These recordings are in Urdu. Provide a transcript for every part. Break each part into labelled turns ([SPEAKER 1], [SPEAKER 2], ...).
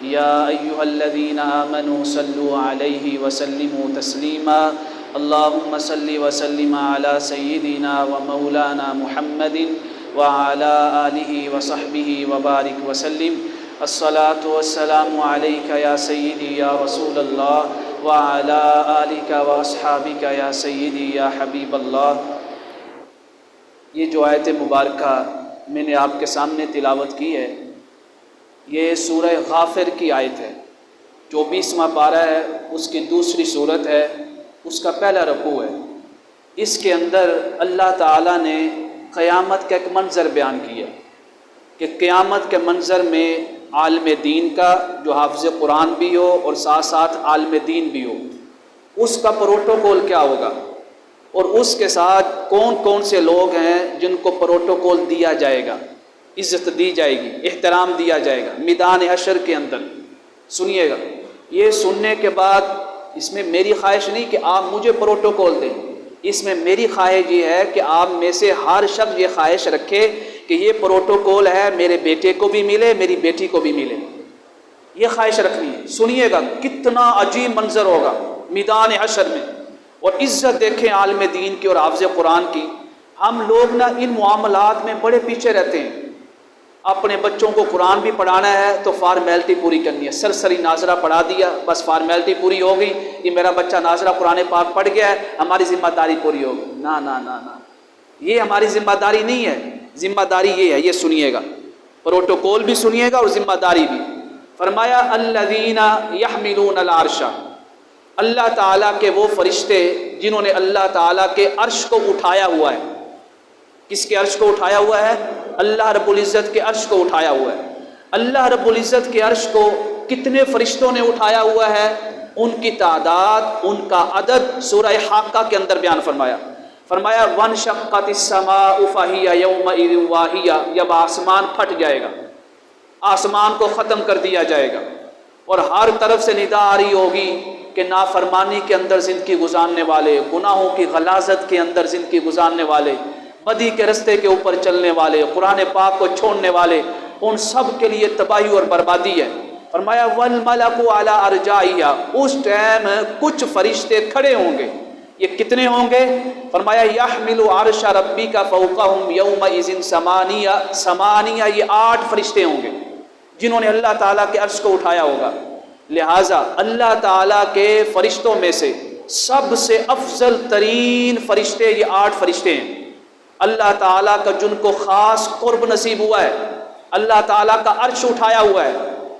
[SPEAKER 1] یا ایھا الذین آمنوا صلوا علیہ وسلموا تسلیما اللہم صل وسلم علی سیدنا و مولانا محمد وعلی آلہ وصحبہ وبارک وسلم الصلاۃ والسلام علیک یا سیدی یا رسول اللہ وعلی آلک واصحابک یا سیدی یا حبیب اللہ۔ یہ جو آیت مبارکہ میں نے آپ کے سامنے تلاوت کی ہے، یہ سورہ غافر کی آیت ہے، 24واں پارہ ہے، اس کی دوسری صورت ہے، اس کا پہلا رکوع ہے۔ اس کے اندر اللہ تعالیٰ نے قیامت کا ایک منظر بیان کیا کہ قیامت کے منظر میں عالم دین کا جو حافظ قرآن بھی ہو اور ساتھ ساتھ عالم دین بھی ہو، اس کا پروٹوکول کیا ہوگا، اور اس کے ساتھ کون کون سے لوگ ہیں جن کو پروٹوکول دیا جائے گا، عزت دی جائے گی، احترام دیا جائے گا میدان حشر کے اندر۔ سنیے گا، یہ سننے کے بعد اس میں میری خواہش نہیں کہ آپ مجھے پروٹوکول دیں، اس میں میری خواہش یہ ہے کہ آپ میں سے ہر شخص یہ خواہش رکھے کہ یہ پروٹوکول ہے میرے بیٹے کو بھی ملے، میری بیٹی کو بھی ملے، یہ خواہش رکھنی ہے۔ سنیے گا کتنا عجیب منظر ہوگا میدان حشر میں، اور عزت دیکھیں عالم دین کی اور حافظ قرآن کی۔ ہم لوگ نا ان معاملات میں بڑے پیچھے رہتے ہیں۔ اپنے بچوں کو قرآن بھی پڑھانا ہے تو فارمیلٹی پوری کرنی ہے، سرسری ناظرہ پڑھا دیا، بس فارمیلٹی پوری ہو گئی، یہ میرا بچہ ناظرہ قرآن پاک پڑھ گیا ہے، ہماری ذمہ داری پوری ہو گئی۔ نا نا نا نا، یہ ہماری ذمہ داری نہیں ہے۔ ذمہ داری یہ ہے، یہ سنیے گا، پروٹوکول بھی سنیے گا اور ذمہ داری بھی۔ فرمایا الذین یحملون العرش، اللہ تعالیٰ کے وہ فرشتے جنہوں نے اللہ تعالیٰ کے عرش کو اٹھایا ہوا ہے۔ کس کے عرش کو اٹھایا ہوا ہے؟ اللہ رب العزت کے عرش کو اٹھایا ہوا ہے۔ اللہ رب العزت کے عرش کو کتنے فرشتوں نے اٹھایا ہوا ہے، ان کی تعداد، ان کا عدد سورہ حاقہ کے اندر بیان فرمایا۔ فرمایا وانشقت السماء فہی یومئذ واہیہ، جب آسمان پھٹ جائے گا، آسمان کو ختم کر دیا جائے گا، اور ہر طرف سے ندا آ رہی ہوگی کہ نافرمانی کے اندر زندگی گزارنے والے، گناہوں کی غلاظت کے اندر زندگی گزارنے والے، بدی کے رستے کے اوپر چلنے والے، قرآن پاک کو چھوڑنے والے، ان سب کے لیے تباہی اور بربادی ہے۔ فرمایا والملک علی ارجائیہ، اس ٹائم کچھ فرشتے کھڑے ہوں گے۔ یہ کتنے ہوں گے؟ فرمایا یحمل عرش ربک فوقہم یومئذ ثمانیہ، یہ 8 فرشتے ہوں گے جنہوں نے اللہ تعالیٰ کے عرش کو اٹھایا ہوگا۔ لہٰذا اللہ تعالیٰ کے فرشتوں میں سے سب سے افضل ترین فرشتے یہ 8 فرشتے ہیں، اللہ تعالیٰ کا جن کو خاص قرب نصیب ہوا ہے، اللہ تعالیٰ کا عرش اٹھایا ہوا ہے۔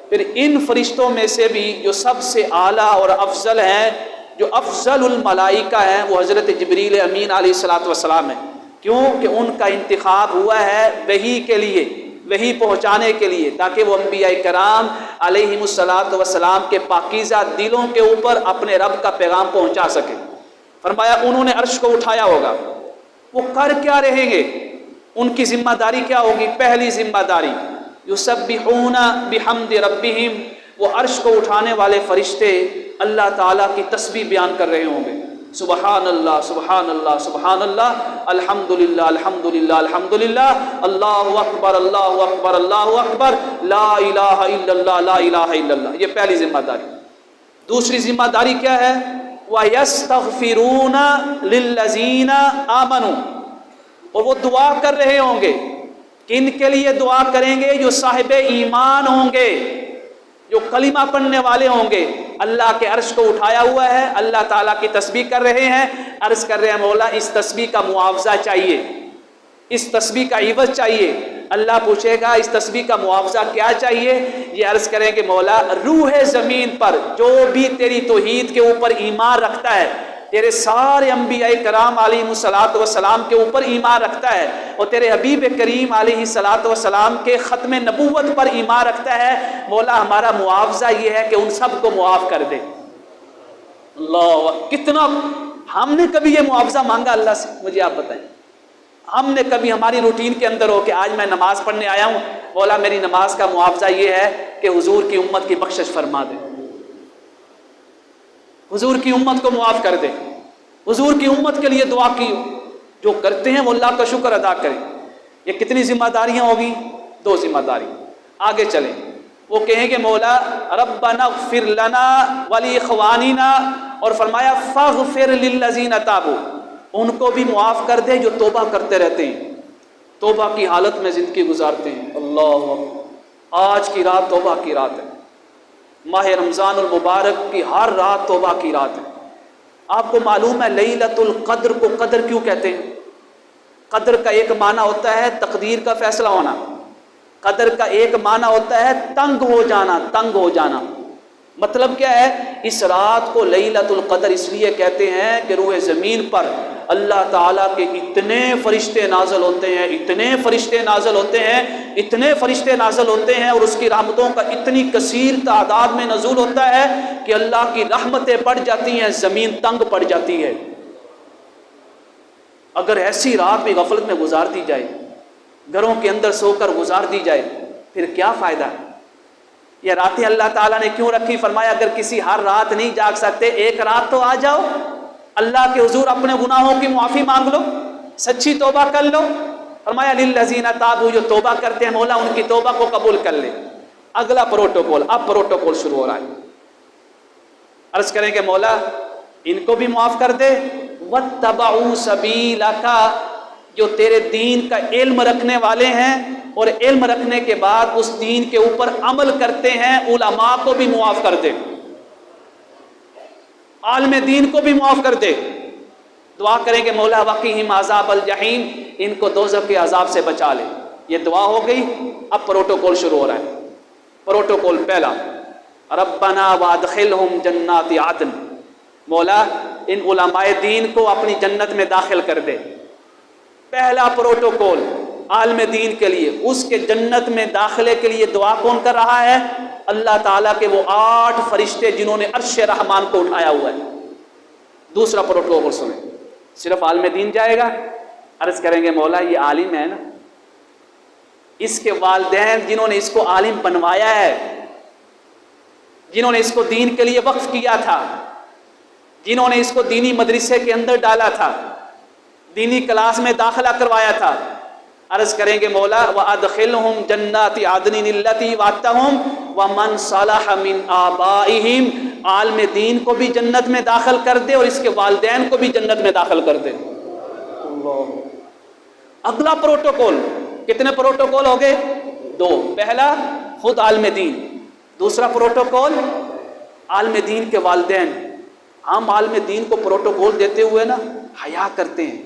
[SPEAKER 1] پھر ان فرشتوں میں سے بھی جو سب سے اعلیٰ اور افضل ہیں، جو افضل الملائکہ ہیں، وہ حضرت جبریل امین علیہ الصلاۃ والسلام ہیں۔ کیوں کہ ان کا انتخاب ہوا ہے وحی کے لیے، وحی پہنچانے کے لیے، تاکہ وہ انبیاء کرام علیہم الصلاۃ والسلام کے پاکیزہ دلوں کے اوپر اپنے رب کا پیغام پہنچا سکے۔ فرمایا انہوں نے عرش کو اٹھایا ہوگا۔ وہ کر کیا رہیں گے؟ ان کی ذمہ داری کیا ہوگی؟ پہلی ذمہ داری یسبحون بحمد ربہم، وہ عرش کو اٹھانے والے فرشتے اللہ تعالیٰ کی تسبیح بیان کر رہے ہوں گے، سبحان اللہ سبحان اللہ سبحان اللہ، الحمدللہ الحمدللہ الحمدللہ، اللہ اکبر اللہ اکبر اللہ اکبر، لا الہ الا اللہ لا الہ الا اللہ۔ یہ پہلی ذمہ داری۔ دوسری ذمہ داری کیا ہے؟ وَيَسْتَغْفِرُونَ لِلَّذِينَ آمَنُوا، اور وہ دعا کر رہے ہوں گے۔ کن کے لیے دعا کریں گے؟ جو صاحب ایمان ہوں گے، جو کلمہ پڑھنے والے ہوں گے۔ اللہ کے عرش کو اٹھایا ہوا ہے، اللہ تعالیٰ کی تسبیح کر رہے ہیں، عرض کر رہے ہیں مولا اس تسبیح کا معاوضہ چاہیے، اس تسبیح کا عوض چاہیے۔ اللہ پوچھے گا اس تسبیح کا معاوضہ کیا چاہیے؟ یہ عرض کریں کہ مولا روح زمین پر جو بھی تیری توحید کے اوپر ایمان رکھتا ہے، تیرے سارے انبیاء کرام علیہ الصلاۃ والسلام کے اوپر ایمان رکھتا ہے، اور تیرے حبیب کریم علیہ الصلاۃ والسلام کے ختم نبوت پر ایمان رکھتا ہے، مولا ہمارا معاوضہ یہ ہے کہ ان سب کو معاف کر دے۔ اللہ، کتنا ہم نے کبھی یہ معاوضہ مانگا اللہ سے؟ مجھے آپ بتائیں، ہم نے کبھی ہماری روٹین کے اندر ہو کہ آج میں نماز پڑھنے آیا ہوں، مولا میری نماز کا معاوضہ یہ ہے کہ حضور کی امت کی بخشش فرما دے، حضور کی امت کو معاف کر دے، حضور کی امت کے لیے دعا کی؟ جو کرتے ہیں وہ اللہ کا شکر ادا کریں۔ یہ کتنی ذمہ داریاں ہوگی؟ 2 ذمہ داری۔ آگے چلیں۔ وہ کہیں گے مولا ربنا اغفر لنا ولاخواننا، اور فرمایا فاغفر للذین تابوا، ان کو بھی معاف کر دے جو توبہ کرتے رہتے ہیں، توبہ کی حالت میں زندگی گزارتے ہیں۔ اللہ اکبر، آج کی رات توبہ کی رات ہے، ماہ رمضان المبارک کی ہر رات توبہ کی رات ہے۔ آپ کو معلوم ہے لیلۃ القدر کو قدر کیوں کہتے ہیں؟ قدر کا ایک معنی ہوتا ہے تقدیر کا فیصلہ ہونا، قدر کا ایک معنی ہوتا ہے تنگ ہو جانا، تنگ ہو جانا۔ مطلب کیا ہے؟ اس رات کو لیلۃ القدر اس لیے کہتے ہیں کہ روح زمین پر اللہ تعالیٰ کے اتنے فرشتے نازل ہوتے ہیں، اتنے فرشتے نازل ہوتے ہیں، اتنے فرشتے نازل ہوتے ہیں، اور اس کی رحمتوں کا اتنی کثیر تعداد میں نزول ہوتا ہے کہ اللہ کی رحمتیں بڑھ جاتی ہیں، زمین تنگ پڑ جاتی ہے۔ اگر ایسی رات بھی غفلت میں گزار دی جائے، گھروں کے اندر سو کر گزار دی جائے، پھر کیا فائدہ ہے؟ یہ راتیں اللہ تعالیٰ نے کیوں رکھی؟ فرمایا اگر کسی ہر رات نہیں جاگ سکتے، ایک رات تو آ جاؤ اللہ کے حضور، اپنے گناہوں کی معافی مانگ لو، سچی توبہ کر لو۔ فرمایا للذین تابوا، جو توبہ کرتے ہیں مولا ان کی توبہ کو قبول کر لے۔ اگلا پروٹوکول، اب پروٹوکول شروع ہو رہا ہے۔ عرض کریں کہ مولا ان کو بھی معاف کر دے، واتبعوا سبیلک، جو تیرے دین کا علم رکھنے والے ہیں اور علم رکھنے کے بعد اس دین کے اوپر عمل کرتے ہیں، علماء کو بھی معاف کر دے، عالم دین کو بھی معاف کر دے۔ دعا کریں کہ مولا وقیہم عذاب الجحیم، ان کو دوزخ کے عذاب سے بچا لے۔ یہ دعا ہو گئی، اب پروٹوکول شروع ہو رہا ہے۔ پروٹوکول پہلا، ربنا وادخلہم جنات عدن، مولا ان علماء دین کو اپنی جنت میں داخل کر دے۔ پہلا پروٹوکول عالم دین کے لیے، اس کے جنت میں داخلے کے لیے دعا کون کر رہا ہے؟ اللہ تعالیٰ کے وہ 8 فرشتے جنہوں نے عرش رحمان کو اٹھایا ہوا ہے۔ دوسرا پروٹوکول سنیں، صرف عالم دین جائے گا؟ عرض کریں گے مولا یہ عالم ہے نا، اس کے والدین جنہوں نے اس کو عالم بنوایا ہے، جنہوں نے اس کو دین کے لیے وقف کیا تھا، جنہوں نے اس کو دینی مدرسے کے اندر ڈالا تھا، دینی کلاس میں داخلہ کروایا تھا، عرض کریں گے مولا وَأَدْخِلْهُمْ جَنَّاتِ عَدْنٍ الَّتِي وَعَدتَّهُمْ وَمَنْ صَلَحَ مِنْ آبَائِهِمْ، عالم دین کو بھی جنت میں داخل کر دے اور اس کے والدین کو بھی جنت میں داخل کر دے۔ اللہ، اگلا پروٹوکول، کتنے پروٹوکول ہو گئے؟ 2۔ پہلا خود عالم دین، دوسرا پروٹوکول عالم دین کے والدین۔ ہم عالم دین کو پروٹوکول دیتے ہوئے نا حیا کرتے ہیں،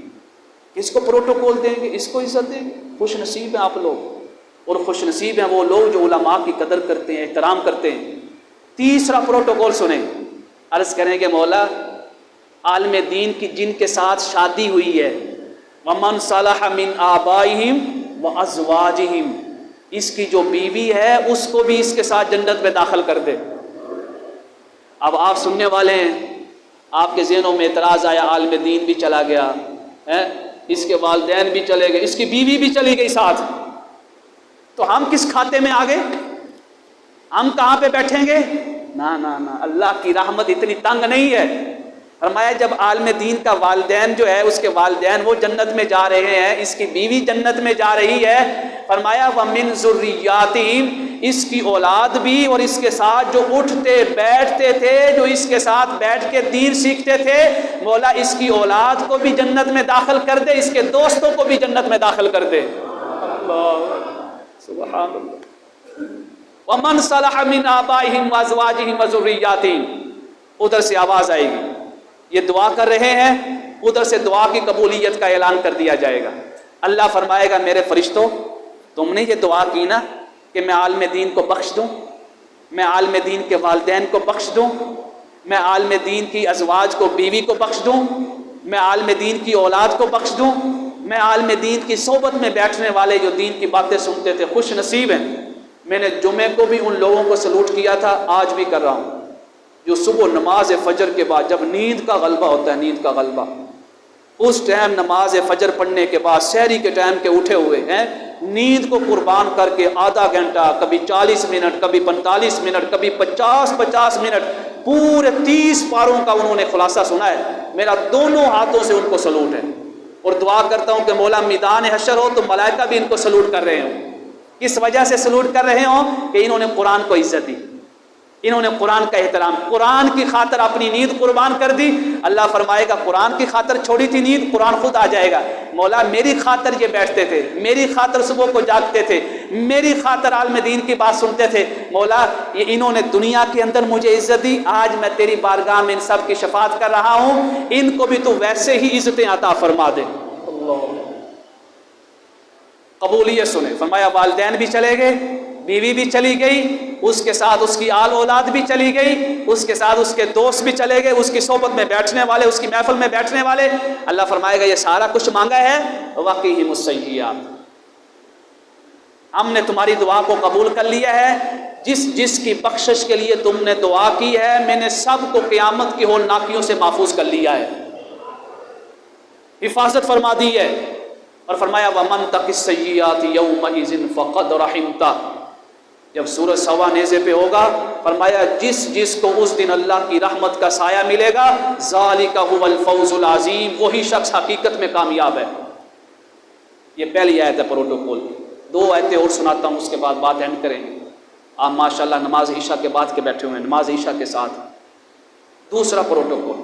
[SPEAKER 1] کس کو پروٹوکول دیں گے، اس کو عزت دیں گے۔ خوش نصیب ہیں آپ لوگ، اور خوش نصیب ہیں وہ لوگ جو علماء کی قدر کرتے ہیں، احترام کرتے ہیں۔ تیسرا پروٹوکول سنیں، عرض کریں کہ مولا عالم دین کی جن کے ساتھ شادی ہوئی ہے، وَمَنْ صَلَحَ مِنْ آبَائِهِمْ وَأَزْوَاجِهِمْ، اس کی جو بیوی ہے اس کو بھی اس کے ساتھ جنت میں داخل کر دے۔ اب آپ سننے والے ہیں، آپ کے ذہنوں میں اعتراض آیا، عالم دین بھی چلا گیا ہے، اس کے والدین بھی چلے گئے، اس کی بیوی بھی چلی گئی ساتھ، تو ہم کس کھاتے میں آگے؟ ہم کہاں پہ بیٹھیں گے؟ نا نا نا، اللہ کی رحمت اتنی تنگ نہیں ہے۔ فرمایا جب عالم دین کا والدین جو ہے، اس کے والدین وہ جنت میں جا رہے ہیں، اس کی بیوی جنت میں جا رہی ہے، فرمایا وَمِن ذُرِّيَّاتِهِمْ، اس کی اولاد بھی، اور اس کے ساتھ جو اٹھتے بیٹھتے تھے، جو اس کے ساتھ بیٹھ کے دین سیکھتے تھے، مولا اس کی اولاد کو بھی جنت میں داخل کر دے، اس کے دوستوں کو بھی جنت میں داخل کر دے۔ اللہ سبحان اللہ۔ وَمَنْ صَلَحَ مِنْ آبَائِهِمْ وَأَزْوَاجِهِمْ وَذُرِّيَّاتِهِمْ، ادھر سے آواز آئے گی، یہ دعا کر رہے ہیں، ادھر سے دعا کی قبولیت کا اعلان کر دیا جائے گا۔ اللہ فرمائے گا میرے فرشتوں، تم نے یہ دعا کی نا کہ میں عالم دین کو بخش دوں، میں عالم دین کے والدین کو بخش دوں، میں عالم دین کی ازواج کو، بیوی کو بخش دوں، میں عالم دین کی اولاد کو بخش دوں، میں عالم دین کی صحبت میں بیٹھنے والے جو دین کی باتیں سنتے تھے خوش نصیب ہیں۔ میں نے جمعے کو بھی ان لوگوں کو سلوٹ کیا تھا، آج بھی کر رہا ہوں، جو صبح نماز فجر کے بعد جب نیند کا غلبہ ہوتا ہے، نیند کا غلبہ، اس ٹائم نماز فجر پڑھنے کے بعد سحری کے ٹائم کے اٹھے ہوئے ہیں، نیند کو قربان کر کے آدھا گھنٹہ، کبھی 40 منٹ، کبھی 45 منٹ، کبھی 50 منٹ، پورے 30 پاروں کا انہوں نے خلاصہ سنا ہے۔ میرا دونوں ہاتھوں سے ان کو سلوٹ ہے، اور دعا کرتا ہوں کہ مولا میدان حشر ہو تو ملائکہ بھی ان کو سلوٹ کر رہے ہوں۔ کس وجہ سے سلوٹ کر رہے ہوں؟ کہ انہوں نے قرآن کو عزت دی، انہوں نے قرآن کا احترام، قرآن کی خاطر اپنی نیند قربان کر دی۔ اللہ فرمائے گا قرآن کی خاطر چھوڑی تھی نیند، قرآن خود آ جائے گا، مولا میری خاطر یہ بیٹھتے تھے، میری خاطر صبح کو جاگتے تھے، میری خاطر عالم دین کی بات سنتے تھے، مولا یہ انہوں نے دنیا کے اندر مجھے عزت دی، آج میں تیری بارگاہ میں ان سب کی شفاعت کر رہا ہوں، ان کو بھی تو ویسے ہی عزتیں عطا فرما دے۔ قبولیت سنیں، فرمایا والدین بھی چلے گئے، بیوی بھی چلی گئی، اس کے ساتھ اس کی آل اولاد بھی چلی گئی، اس کے ساتھ اس کے دوست بھی چلے گئے، اس کی صحبت میں بیٹھنے والے، اس کی محفل میں بیٹھنے والے۔ اللہ فرمائے گا یہ سارا کچھ مانگا ہے، وقیہم السیئات، ہم نے تمہاری دعا کو قبول کر لیا ہے، جس کی بخشش کے لیے تم نے دعا کی ہے میں نے سب کو قیامت کی ہولناکیوں سے محفوظ کر لیا ہے، حفاظت فرما دی ہے۔ اور فرمایا وَمَن تَقِ السَّيِّئَاتِ يَوْمَئِذٍ فَقَدْ رَحِمْتَهُ، جب سورج سوا نیزے پہ ہوگا فرمایا جس کو اس دن اللہ کی رحمت کا سایہ ملے گا، ذَلِكَ هُوَ الْفَوْزُ الْعَظِيمُ، وہی شخص حقیقت میں کامیاب ہے۔ یہ پہلی آیت ہے پروٹوکول، 2 آیتیں اور سناتا ہوں، اس کے بعد بات اینڈ کریں گے۔ آپ ماشاءاللہ نماز عشاء کے بعد کے بیٹھے ہوئے ہیں، نماز عشاء کے ساتھ۔ دوسرا پروٹوکول،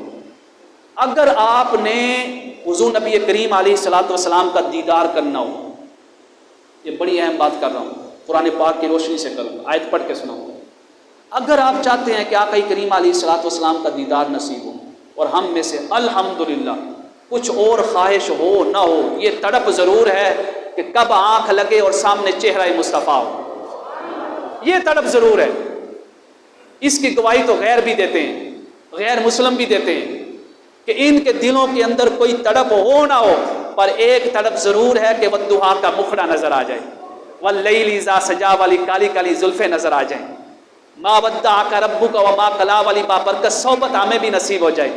[SPEAKER 1] اگر آپ نے حضور نبی کریم علیہ الصلوۃ والسلام کا دیدار کرنا ہو، یہ بڑی اہم بات کر رہا ہوں، قرآن پاک کی روشنی سے کروں گا، آیت پڑھ کے سناؤں گا۔ اگر آپ چاہتے ہیں کہ آقا کریم علیہ الصلوۃ والسلام کا دیدار نصیب ہو، اور ہم میں سے الحمدللہ کچھ اور خواہش ہو نہ ہو، یہ تڑپ ضرور ہے کہ کب آنکھ لگے اور سامنے چہرہ مصطفیٰ ہو، یہ تڑپ ضرور ہے۔ اس کی گواہی تو غیر بھی دیتے ہیں، غیر مسلم بھی دیتے ہیں کہ ان کے دلوں کے اندر کوئی تڑپ ہو نہ ہو، پر ایک تڑپ ضرور ہے کہ والضحیٰ کا مکھڑا نظر آ جائے، واللیل اذا سجا والی کالی کالی زلفیں نظر آ جائیں، ما ودعک ربک وما قلی والی بابرکت صحبت ہمیں بھی نصیب ہو جائے۔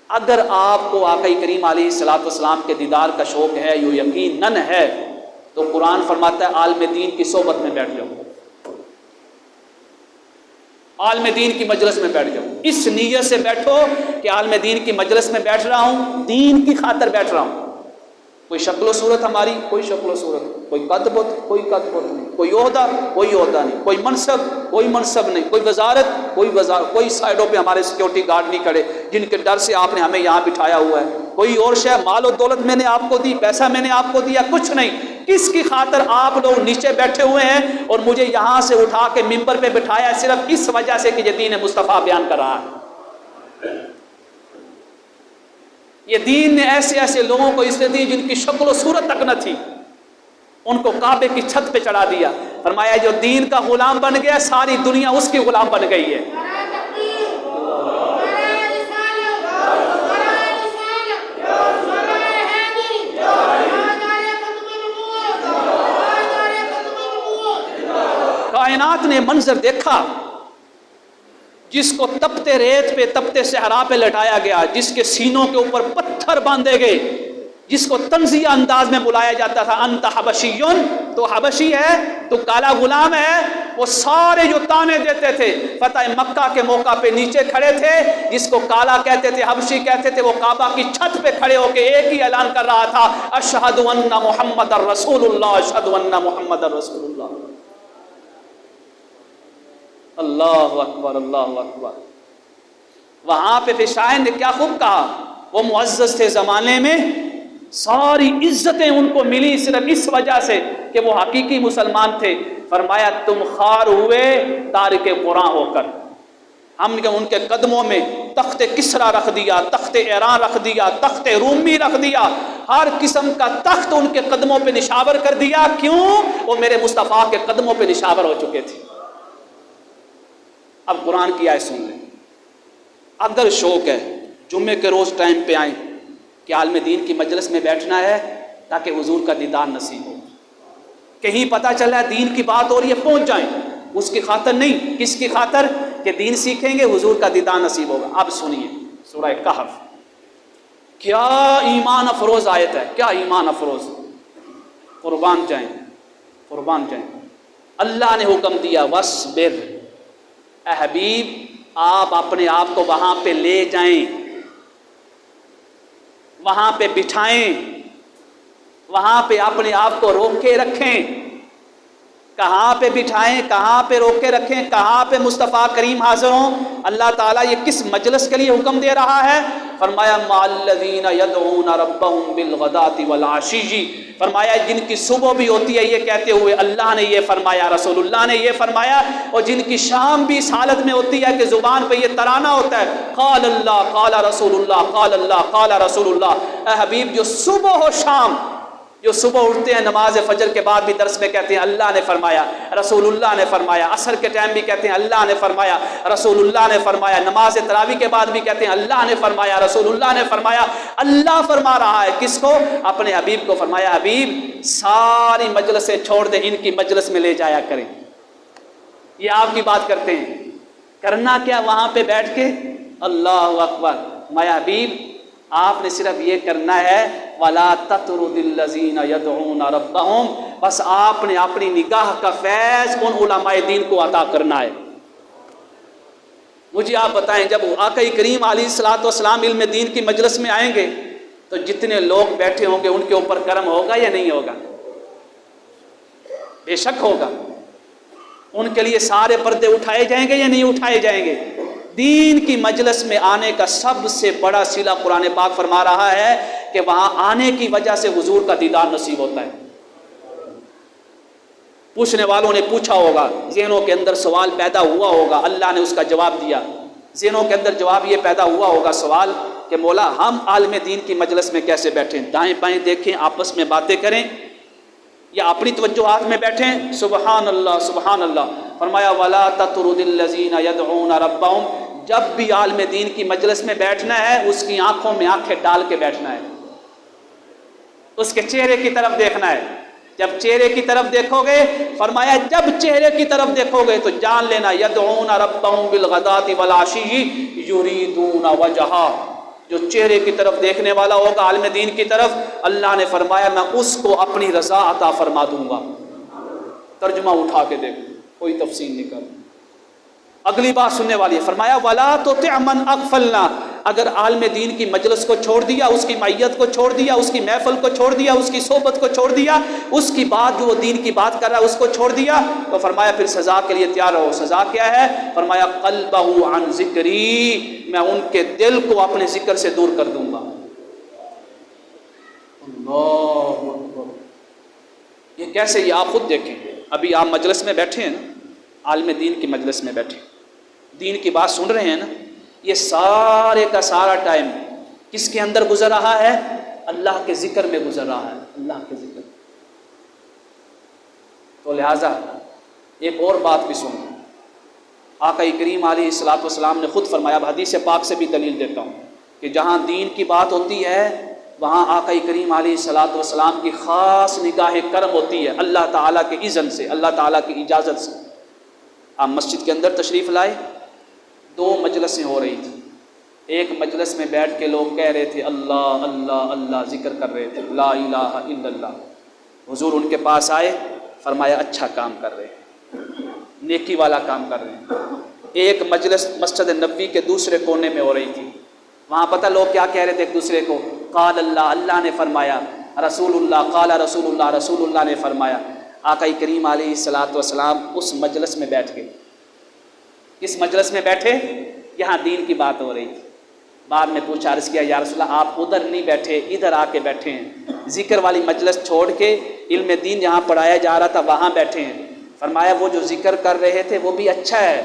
[SPEAKER 1] اگر آپ کو آقا کریم علیہ الصلوۃ والسلام کے دیدار کا شوق ہے، یہ یقیناً ہے، تو قرآن فرماتا ہے عالم دین کی صحبت میں بیٹھ جاؤ، عالم دین کی مجلس میں بیٹھ جاؤ، اس نیت سے بیٹھو کہ عالم دین کی مجلس میں بیٹھ رہا ہوں، دین کی خاطر بیٹھ رہا ہوں۔ کوئی شکل و صورت ہماری، کوئی شکل و صورت، کوئی قد بت، کوئی قد بت نہیں، کوئی عہدہ، کوئی عہدہ نہیں، کوئی منصب، کوئی منصب نہیں، کوئی وزارت، کوئی وزارت، کوئی سائڈوں پہ ہمارے سیکورٹی گارڈ نہیں کھڑے جن کے ڈر سے آپ نے ہمیں یہاں بٹھایا ہوا ہے، کوئی اور شے، مال و دولت میں نے آپ کو دی، پیسہ میں نے آپ کو دیا، کچھ نہیں۔ کس کی خاطر آپ لوگ نیچے بیٹھے ہوئے ہیں اور مجھے یہاں سے اٹھا کے ممبر پہ بٹھایا ہے؟ صرف اس وجہ سے کہ یہ دین مصطفیٰ بیان کر رہا ہے۔ یہ دین نے ایسے ایسے لوگوں کو عزت دی جن کی شکل و صورت تک نہ تھی، ان کو کعبے کی چھت پہ چڑھا دیا، فرمایا جو دین کا غلام بن گیا ساری دنیا اس کی غلام بن گئی ہے۔ کائنات نے منظر دیکھا جس کو تپتے ریت پہ، تپتے صحرا پہ لٹایا گیا، جس کے سینوں کے اوپر پتھر باندھے گئے، جس کو تنزیہ انداز میں بلایا جاتا تھا، انت حبشیون، تو حبشی ہے، تو کالا غلام ہے، وہ سارے جو تانے دیتے تھے فتح مکہ کے موقع پہ نیچے کھڑے تھے، جس کو کالا کہتے تھے، حبشی کہتے تھے، وہ کعبہ کی چھت پہ کھڑے ہو کے ایک ہی اعلان کر رہا تھا، اشہد ان محمد رسول اللہ، اشہد ان محمد رسول اللہ۔ اللہ اکبر، اللہ اکبر۔ وہاں پہ شاعر نے کیا خوب کہا، وہ معزز تھے زمانے میں، ساری عزتیں ان کو ملی صرف اس وجہ سے کہ وہ حقیقی مسلمان تھے۔ فرمایا تم خوار ہوئے تارک قرآن ہو کر، ہم نے ان کے قدموں میں تخت کسرا رکھ دیا، تخت ایران رکھ دیا، تخت رومی رکھ دیا، ہر قسم کا تخت ان کے قدموں پہ نشاور کر دیا۔ کیوں؟ وہ میرے مصطفیٰ کے قدموں پہ نشاور ہو چکے تھے۔ اب قرآن کی آیت سن لیں، اگر شوق ہے جمعے کے روز ٹائم پہ آئیں کہ عالم دین کی مجلس میں بیٹھنا ہے تاکہ حضور کا دیدار نصیب ہو، کہیں پتہ چلا دین کی بات ہو رہی ہے پہنچ جائیں، اس کی خاطر نہیں، کس کی خاطر؟ کہ دین سیکھیں گے، حضور کا دیدار نصیب ہوگا۔ اب سنیے سورہ کہف، کیا ایمان افروز آیت ہے، کیا ایمان افروز، قربان جائیں، قربان جائیں۔ اللہ نے حکم دیا وَاصْبِرْ، اے حبیب آپ اپنے آپ کو وہاں پہ لے جائیں، وہاں پہ بٹھائیں، وہاں پہ اپنے آپ کو روک کے رکھیں، کہاں پہ بٹھائیں، کہاں پہ روک کے رکھیں، کہاں پہ مصطفیٰ کریم حاضر ہوں؟ اللہ تعالیٰ یہ کس مجلس کے لیے حکم دے رہا ہے؟ فرمایا مع الذین یدعون ربهم بالغداۃ والعشی، فرمایا جن کی صبح بھی ہوتی ہے یہ کہتے ہوئے اللہ نے یہ فرمایا، رسول اللہ نے یہ فرمایا، اور جن کی شام بھی اس حالت میں ہوتی ہے کہ زبان پہ یہ ترانہ ہوتا ہے، قال اللہ قال رسول اللہ قال اللہ قال رسول اللہ۔ اے حبیب، جو صبح ہو شام، جو صبح اٹھتے ہیں نماز فجر کے بعد بھی درس میں کہتے ہیں اللہ نے فرمایا، رسول اللہ نے فرمایا، عصر کے ٹائم بھی کہتے ہیں اللہ نے فرمایا، رسول اللہ نے فرمایا، نماز تراویح کے بعد بھی کہتے ہیں اللہ نے فرمایا، رسول اللہ نے فرمایا۔ اللہ فرما رہا ہے کس کو؟ اپنے حبیب کو۔ فرمایا حبیب ساری مجلسیں چھوڑ دیں، ان کی مجلس میں لے جایا کریں۔ یہ آپ کی بات کرتے ہیں، کرنا کیا وہاں پہ بیٹھ کے؟ اللہ اکبر۔ فرمایا حبیب آپ نے صرف یہ کرنا ہے وَلَا تَطْرُدِ الَّذِينَ يَدْعُونَ رَبَّهُمْ، بس آپ نے اپنی نگاہ کا فیض ان علماء دین کو عطا کرنا ہے۔ مجھے آپ بتائیں، جب آقا کریم علیہ الصلوۃ والسلام علم دین کی مجلس میں آئیں گے تو جتنے لوگ بیٹھے ہوں گے ان کے اوپر کرم ہوگا یا نہیں ہوگا؟ بے شک ہوگا۔ ان کے لیے سارے پردے اٹھائے جائیں گے یا نہیں اٹھائے جائیں گے؟ دین کی مجلس میں آنے کا سب سے بڑا صلہ قرآن پاک فرما رہا ہے کہ وہاں آنے کی وجہ سے حضور کا دیدار نصیب ہوتا ہے۔ پوچھنے والوں نے پوچھا ہوگا، ذہنوں کے اندر سوال پیدا ہوا ہوگا، اللہ نے اس کا جواب دیا۔ ذہنوں کے اندر جواب یہ پیدا ہوا ہوگا سوال کہ مولا ہم عالم دین کی مجلس میں کیسے بیٹھیں؟ دائیں بائیں دیکھیں، آپس میں باتیں کریں، یا اپنی توجہات میں بیٹھیں؟ سبحان اللہ سبحان اللہ۔ فرمایا وَلَا تَطْرُدِ الَّذِينَ يَدْعُونَ رَبَّهُمْ، جب بھی عالم دین کی مجلس میں بیٹھنا ہے اس کی آنکھوں میں آنکھیں ڈال کے بیٹھنا ہے، اس کے چہرے کی طرف دیکھنا ہے۔ جب چہرے کی طرف دیکھو گے، فرمایا جب چہرے کی طرف دیکھو گے تو جان لینا یدعون ربهم بالغداۃ والعشی یریدون وجہہ، جو چہرے کی طرف دیکھنے والا ہوگا عالم دین کی طرف، اللہ نے فرمایا میں اس کو اپنی رضا عطا فرما دوں گا۔ ترجمہ اٹھا کے دیکھو، کوئی تفصیل نہیں کر۔ اگلی بات سننے والی ہے، فرمایا وَلَا تُطِعْ مَنْ أَغْفَلْنَا، اگر عالم دین کی مجلس کو چھوڑ دیا، اس کی معیت کو چھوڑ دیا، اس کی محفل کو چھوڑ دیا، اس کی صحبت کو چھوڑ دیا، اس کی بات جو وہ دین کی بات کر رہا ہے اس کو چھوڑ دیا، تو فرمایا پھر سزا کے لیے تیار رہو۔ سزا کیا ہے؟ فرمایا قَلْبَهُ عَنْ ذِكْرِي، میں ان کے دل کو اپنے ذکر سے دور کر دوں گا۔ اللہ اکبر، یہ کیسے؟ یہ آپ خود دیکھیں، ابھی آپ مجلس میں بیٹھے ہیں نا، عالم دین کی مجلس میں بیٹھے، دین کی بات سن رہے ہیں نا، یہ سارے کا سارا ٹائم کس کے اندر گزر رہا ہے؟ اللہ کے ذکر میں گزر رہا ہے، اللہ کے ذکر۔ تو لہٰذا ایک اور بات بھی سن، آقا کریم علیہ الصلوۃ والسلام نے خود فرمایا، اب حدیث پاک سے بھی دلیل دیتا ہوں کہ جہاں دین کی بات ہوتی ہے وہاں آقا کریم علیہ الصلوۃ والسلام کی خاص نگاہ کرم ہوتی ہے، اللہ تعالیٰ کے اذن سے، اللہ تعالیٰ کی اجازت سے۔ آپ مسجد کے اندر تشریف لائے، دو مجلسیں ہو رہی تھی، ایک مجلس میں بیٹھ کے لوگ کہہ رہے تھے اللہ اللہ اللہ، ذکر کر رہے تھے لا الہ الا اللہ، حضور ان کے پاس آئے، فرمایا اچھا کام کر رہے ہیں، نیکی والا کام کر رہے ہیں۔ ایک مجلس مسجد نبوی کے دوسرے کونے میں ہو رہی تھی، وہاں پتہ لوگ کیا کہہ رہے تھے ایک دوسرے کو؟ قال اللہ، اللہ نے فرمایا، رسول اللہ، قال رسول اللہ، رسول اللہ نے فرمایا۔ آقا کریم علیہ الصلوۃ والسلام اس مجلس میں بیٹھ گئے۔ کس مجلس میں بیٹھے؟ یہاں دین کی بات ہو رہی تھی۔ بعد میں پوچھا، عرض کیا یا رسول اللہ آپ ادھر نہیں بیٹھے، ادھر آ کے بیٹھے ہیں، ذکر والی مجلس چھوڑ کے علم دین جہاں پڑھایا جا رہا تھا وہاں بیٹھے ہیں۔ فرمایا وہ جو ذکر کر رہے تھے وہ بھی اچھا ہے،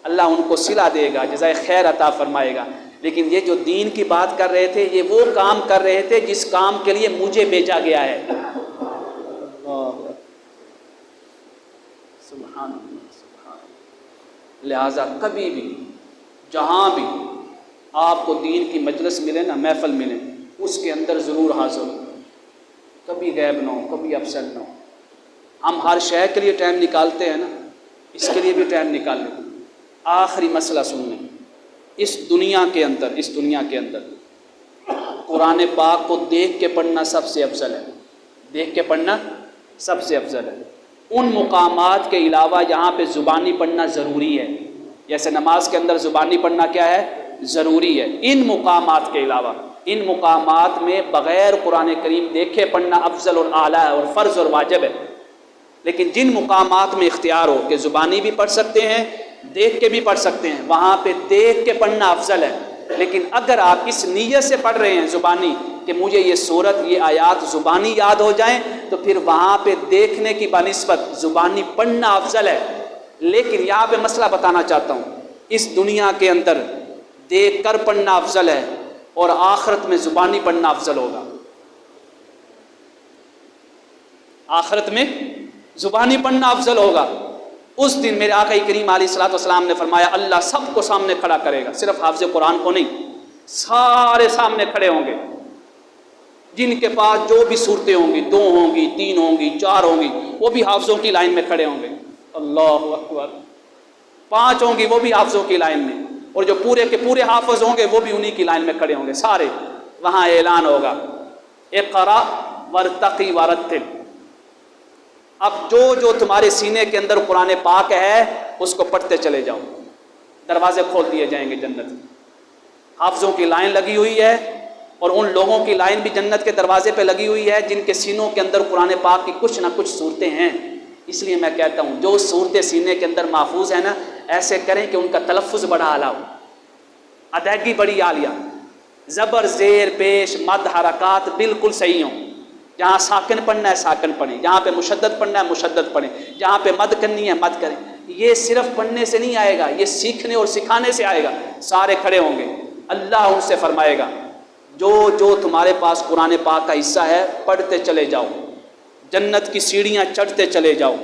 [SPEAKER 1] اللہ ان کو صلہ دے گا، جزائے خیر عطا فرمائے گا، لیکن یہ جو دین کی بات کر رہے تھے یہ وہ کام کر رہے تھے جس کام کے لیے مجھے بھیجا گیا ہے۔ سبحان اللہ سبحان اللہ۔ لہٰذا کبھی بھی جہاں بھی آپ کو دین کی مجلس ملے نا، محفل ملے، اس کے اندر ضرور حاضر ہو، کبھی غائب نہ ہو، کبھی ابسنٹ نہ ہو۔ ہم ہر شے کے لیے ٹائم نکالتے ہیں نا، اس کے لیے بھی ٹائم نکال لیں۔ آخری مسئلہ سن لیں، اس دنیا کے اندر قرآن پاک کو دیکھ کے پڑھنا سب سے افضل ہے، دیکھ کے پڑھنا سب سے افضل ہے۔ ان مقامات کے علاوہ یہاں پہ زبانی پڑھنا ضروری ہے، جیسے نماز کے اندر زبانی پڑھنا کیا ہے؟ ضروری ہے۔ ان مقامات کے علاوہ، ان مقامات میں بغیر قرآن کریم دیکھے پڑھنا افضل اور اعلیٰ ہے اور فرض اور واجب ہے۔ لیکن جن مقامات میں اختیار ہو کہ زبانی بھی پڑھ سکتے ہیں، دیکھ کے بھی پڑھ سکتے ہیں، وہاں پہ دیکھ کے پڑھنا افضل ہے۔ لیکن اگر آپ اس نیت سے پڑھ رہے ہیں زبانی کہ مجھے یہ سورت، یہ آیات زبانی یاد ہو جائیں، تو پھر وہاں پہ دیکھنے کی بنسبت زبانی پڑھنا افضل ہے۔ لیکن یہاں پہ مسئلہ بتانا چاہتا ہوں، اس دنیا کے اندر دیکھ کر پڑھنا افضل ہے اور آخرت میں زبانی پڑھنا افضل ہوگا۔ آخرت میں زبانی پڑھنا افضل ہوگا۔ اس دن میرے آقا کریم علیہ الصلوۃ والسلام نے فرمایا اللہ سب کو سامنے کھڑا کرے گا، صرف حافظ قرآن کو نہیں، سارے سامنے کھڑے ہوں گے۔ جن کے پاس جو بھی صورتیں ہوں گی، 2 ہوں گی، 3 ہوں گی، 4 ہوں گی، وہ بھی حافظوں کی لائن میں کھڑے ہوں گے۔ اللہ اکبر۔ 5 ہوں گی، وہ بھی حافظوں کی لائن میں، اور جو پورے کے پورے حافظ ہوں گے وہ بھی انہی کی لائن میں کھڑے ہوں گے سارے۔ وہاں اعلان ہوگا اقرأ وارتقی ورتل۔ اب جو تمہارے سینے کے اندر قرآن پاک ہے اس کو پڑھتے چلے جاؤ۔ دروازے کھول دیے جائیں گے جنت کے، حافظوں کی لائن لگی ہوئی ہے، اور ان لوگوں کی لائن بھی جنت کے دروازے پہ لگی ہوئی ہے جن کے سینوں کے اندر قرآن پاک کی کچھ نہ کچھ صورتیں ہیں۔ اس لیے میں کہتا ہوں جو صورتیں سینے کے اندر محفوظ ہیں نا، ایسے کریں کہ ان کا تلفظ بڑا اعلیٰ ہو، ادائیگی بڑی عالیہ، زبر زیر پیش مد حرکات بالکل صحیح ہوں۔ جہاں ساکن پڑھنا ہے ساکن پڑھیں، جہاں پہ مشدد پڑھنا ہے مشدد پڑھیں، جہاں پہ مد کرنی ہے مد کریں۔ یہ صرف پڑھنے سے نہیں آئے گا، یہ سیکھنے اور سکھانے سے آئے گا۔ سارے کھڑے ہوں گے، اللہ ان سے فرمائے گا جو تمہارے پاس قرآن پاک کا حصہ ہے پڑھتے چلے جاؤ، جنت کی سیڑھیاں چڑھتے چلے جاؤ۔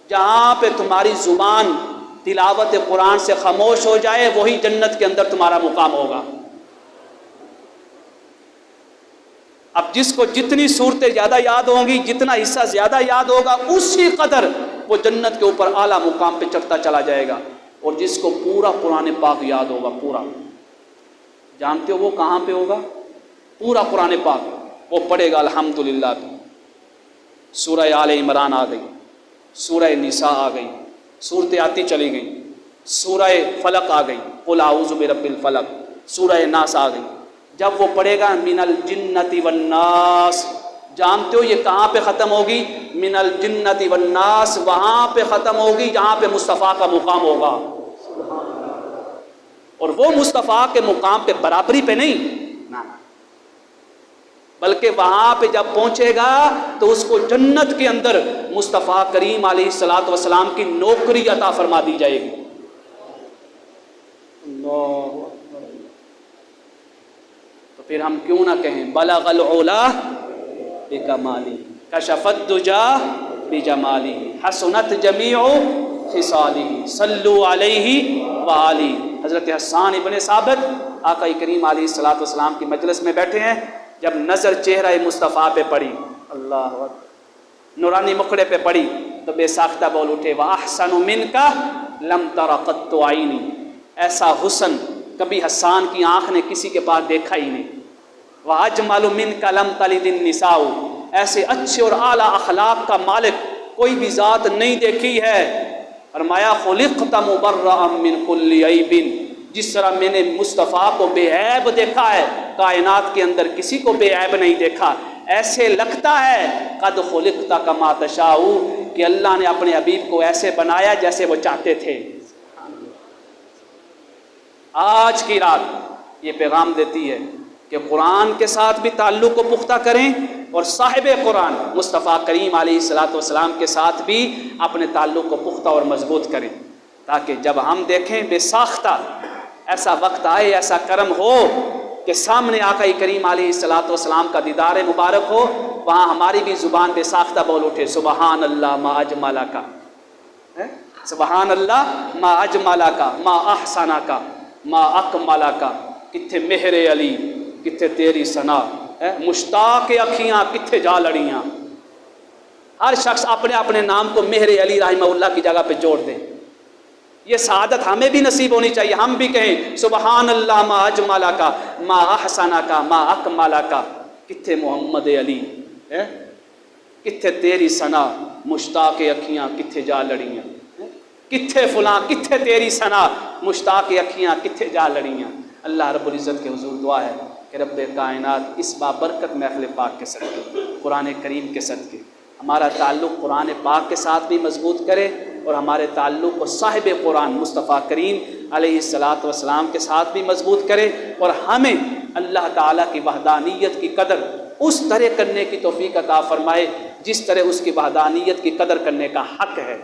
[SPEAKER 1] جہاں پہ تمہاری زبان تلاوت قرآن سے خاموش ہو جائے وہی جنت کے اندر تمہارا مقام ہوگا۔ اب جس کو جتنی صورتیں زیادہ یاد ہوں گی، جتنا حصہ زیادہ یاد ہوگا، اسی قدر وہ جنت کے اوپر اعلیٰ مقام پہ چڑھتا چلا جائے گا۔ اور جس کو پورا قرآن پاک یاد ہوگا، پورا، جانتے ہو وہ کہاں پہ ہوگا؟ پورا قرآن پاک وہ پڑھے گا الحمدللہ۔ سورہ آل عمران آ گئی، سورہ نساء آ گئی، صورتیں آتی چلی گئیں، سورہ فلق آ گئی، قل اعوذ برب الفلق، سورہ ناس آ گئی۔ جب وہ پڑھے گا من الجنت والناس، جانتے ہو یہ کہاں پہ ختم ہوگی؟ من الجنت والناس، وہاں پہ ختم ہوگی جہاں پہ مصطفیٰ کا مقام ہوگا۔ اور وہ مصطفیٰ کے مقام پہ برابری پہ نہیں، بلکہ وہاں پہ جب پہنچے گا تو اس کو جنت کے اندر مصطفیٰ کریم علیہ الصلوۃ والسلام کی نوکری عطا فرما دی جائے گی۔ اللہ، تو پھر ہم کیوں نہ کہیں بلغ العلا بکمالی کشف الدجا بجمالی حسنت جمیع خصالی صلو علیہ وآلہ۔ حضرت حسان ابن ثابت آقا کریم علیہ الصلوۃ والسلام کی مجلس میں بیٹھے ہیں، جب نظر چہرہ مصطفیٰ پہ پڑی، اللہ اکبر، نورانی مکھڑے پہ پڑی تو بے ساختہ بول اٹھے وَأَحْسَنُ مِنْكَ لَمْ تَرَ قَطُّ عَيْنِي، ایسا حسن کبھی حسان کی آنکھ نے کسی کے پاس دیکھا ہی نہیں۔ وَأَجْمَلُ مِنْكَ لَمْ تَلِدِ النِّسَاءُ، ایسے اچھے اور اعلیٰ اخلاق کا مالک کوئی بھی ذات نہیں دیکھی ہے۔ فرمایا خُلِقْتَ مُبَرَّأً مِنْ كُلِّ عَيْبٍ، جس طرح میں نے مصطفیٰ کو بے عیب دیکھا ہے، کائنات کے اندر کسی کو بے عیب نہیں دیکھا، ایسے لگتا ہے قد خلقت کما تشاء کہ اللہ نے اپنے حبیب کو ایسے بنایا جیسے وہ چاہتے تھے۔ آج کی رات یہ پیغام دیتی ہے کہ قرآن کے ساتھ بھی تعلق کو پختہ کریں، اور صاحب قرآن مصطفیٰ کریم علیہ الصلوۃ والسلام کے ساتھ بھی اپنے تعلق کو پختہ اور مضبوط کریں، تاکہ جب ہم دیکھیں بے ساختہ ایسا وقت آئے، ایسا کرم ہو کہ سامنے آقا کریم علیہ الصلوۃ والسلام کا دیدار مبارک ہو، وہاں ہماری بھی زبان بے ساختہ بول اٹھے سبحان اللہ ما اجملک، سبحان اللہ ما اجملک ما احسنک ما اکملک، کتھے مہر علی کتھے تیری ثنا، مشتاق اکھیاں کتھے جا لڑیاں۔ ہر شخص اپنے اپنے نام کو مہر علی رحمہ اللہ کی جگہ پہ جوڑ دے۔ یہ سعادت ہمیں بھی نصیب ہونی چاہیے، ہم بھی کہیں سبحان اللہ ما اجملک ما احسنک ما اکملک، کتھے محمد علی، کتھے تیری ثنا، مشتاق اکھیاں کتھے جا لڑیاں، کتھے فلاں کتھے تیری ثنا، مشتاق اکھیاں کتھے جا لڑیاں۔ اللہ رب العزت کے حضور دعا ہے کہ رب کائنات اس بابرکت محفل پاک کے صدقے، قرآن کریم کے صدقے ہمارا تعلق قرآن پاک کے ساتھ بھی مضبوط کرے اور ہمارے تعلق کو صاحب قرآن مصطفیٰ کریم علیہ الصلاۃ والسلام کے ساتھ بھی مضبوط کرے، اور ہمیں اللہ تعالیٰ کی وحدانیت کی قدر اس طرح کرنے کی توفیق عطا فرمائے جس طرح اس کی وحدانیت کی قدر کرنے کا حق ہے۔